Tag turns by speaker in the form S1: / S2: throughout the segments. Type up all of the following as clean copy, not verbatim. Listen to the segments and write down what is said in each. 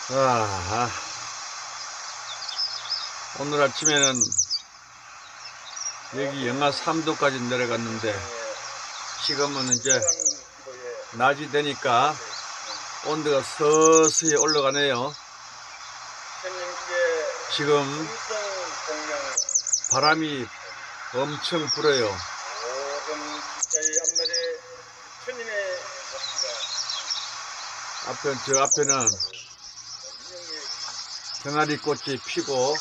S1: 아, 오늘 아침에는 여기 영하 3도까지 내려갔는데 지금은 이제 낮이 되니까 온도가 서서히 올라가네요. 지금 바람이 엄청 불어요. 저 앞에는 병아리 꽃이 피고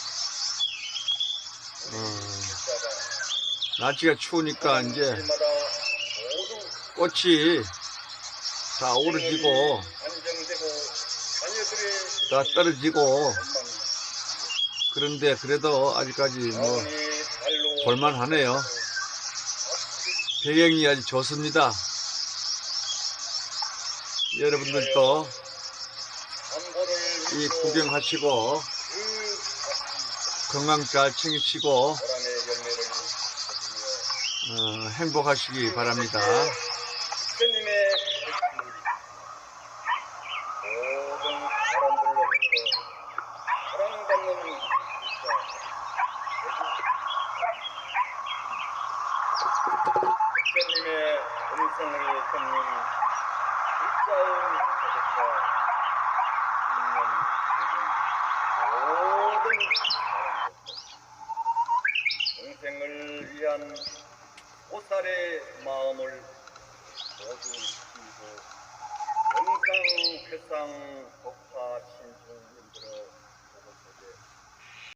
S1: 날씨가 추우니까 이제 꽃이 다 오르지고 다 떨어지고, 그런데 그래도 아직까지 뭐 볼만하네요. 배경이 아주 좋습니다. 여러분들도 이 구경하시고 건강 잘 챙기시고 행복하시기 바랍니다.
S2: 부처님의 음성을 듣는 일자의 모든 동생을 위한 오살의 마음을 모두 이고 영상 회상 법화 신중 연들어